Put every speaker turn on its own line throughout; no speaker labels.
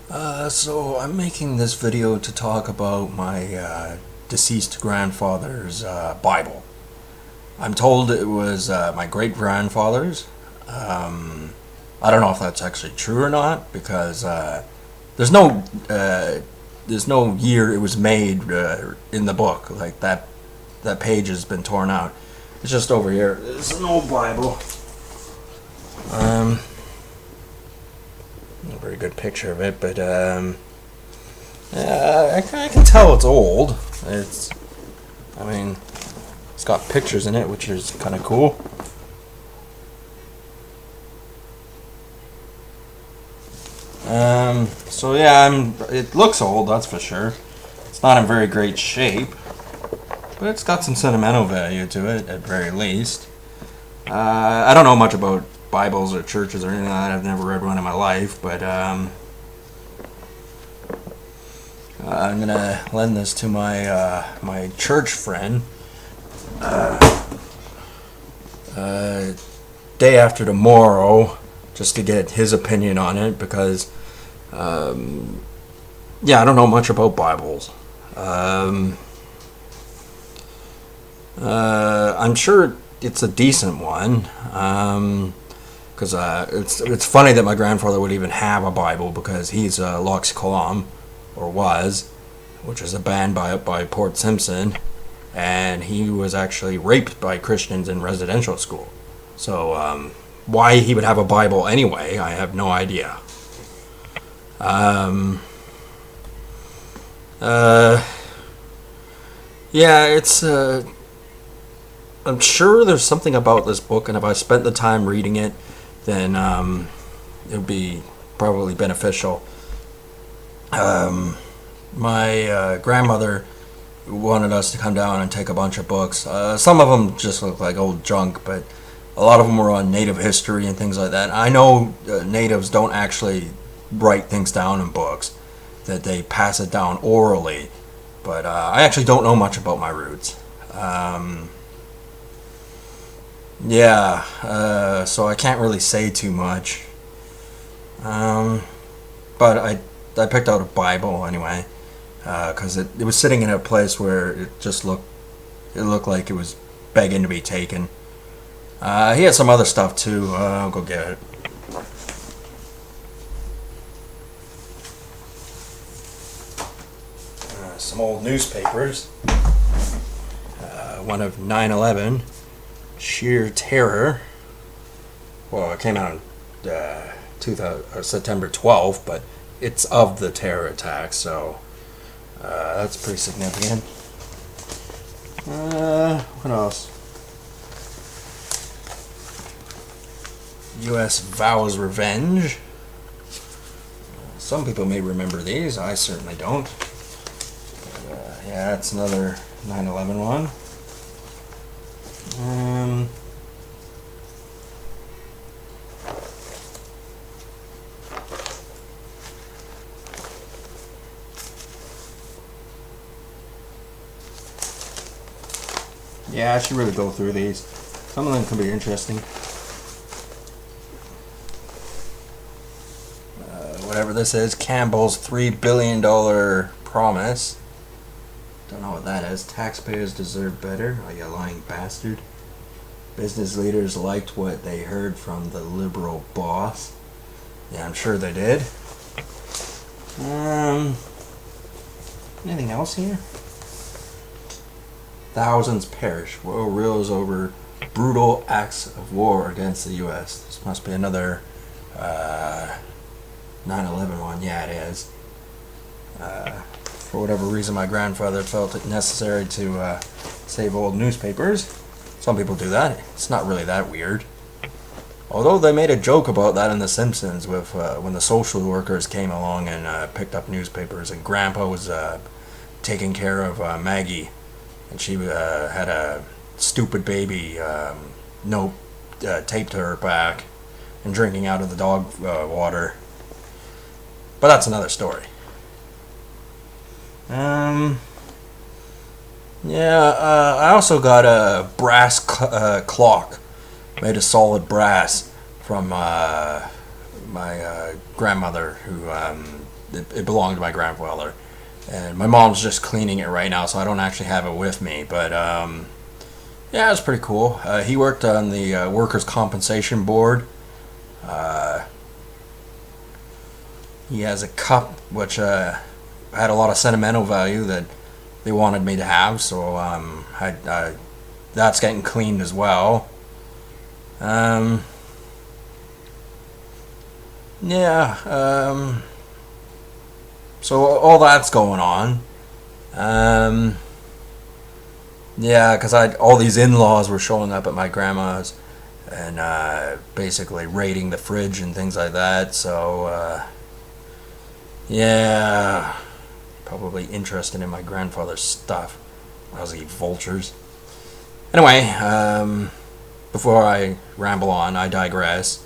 So I'm making this video to talk about my deceased grandfather's Bible. I'm told it was my great grandfather's. I don't know if that's actually true or not because there's no there's no year it was made in the book. Like that page has been torn out. It's just over here. It's an old Bible. A very good picture of it, but I can tell it's old. It's got pictures in it, which is kind of cool. So yeah, it looks old, that's for sure. It's not in very great shape, but it's got some sentimental value to it, at very least. I don't know much about Bibles or churches or anything like that. I've never read one in my life, but I'm gonna lend this to my church friend day after tomorrow, just to get his opinion on it, because I don't know much about Bibles. I'm sure it's a decent one. Because it's funny that my grandfather would even have a Bible, because he's Lox Kalam, or was, which is a band by Port Simpson, and he was actually raped by Christians in residential school. So why he would have a Bible anyway, I have no idea. It's I'm sure there's something about this book, and if I spent the time reading it, then it would be probably beneficial. My grandmother wanted us to come down and take a bunch of books. Some of them just look like old junk, but a lot of them were on native history and things like that. I know natives don't actually write things down in books, that they pass it down orally, but I actually don't know much about my roots. So I can't really say too much. But I picked out a Bible anyway, because it was sitting in a place where it looked like it was begging to be taken. He had some other stuff too. I'll go get it. Some old newspapers. One of 9/11. Sheer Terror. Well, it came out on September 12th, but it's of the terror attack, so that's pretty significant. What else? U.S. vows revenge. Some people may remember these. I certainly don't. But, that's another 9/11 one. I should really go through these. Some of them can be interesting. Whatever this is, Campbell's $3 billion promise. Don't know what that is. Taxpayers deserve better. Oh, you lying bastard. Business leaders liked what they heard from the liberal boss. Yeah, I'm sure they did. Anything else here? Thousands perish. World reels over brutal acts of war against the U.S. This must be another 9/11 one. Yeah, it is. For whatever reason, my grandfather felt it necessary to save old newspapers. Some people do that. It's not really that weird. Although they made a joke about that in The Simpsons with when the social workers came along and picked up newspapers, and Grandpa was taking care of Maggie, and she had a stupid baby note taped to her back and drinking out of the dog water. But that's another story. I also got a brass clock made of solid brass from my grandmother, who it belonged to my grandfather, and my mom's just cleaning it right now, so I don't actually have it with me. But yeah, it was pretty cool. He worked on the workers' compensation board. He has a cup which had a lot of sentimental value that they wanted me to have, so that's getting cleaned as well. Yeah, so all that's going on. Yeah, because all these in-laws were showing up at my grandma's and basically raiding the fridge and things like that. So yeah, probably interested in my grandfather's stuff. Lousy vultures. Anyway, before I ramble on, I digress.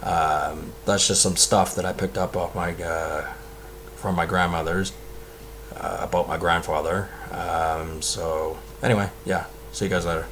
That's just some stuff that I picked up off from my grandmother's about my grandfather. So anyway, yeah. See you guys later.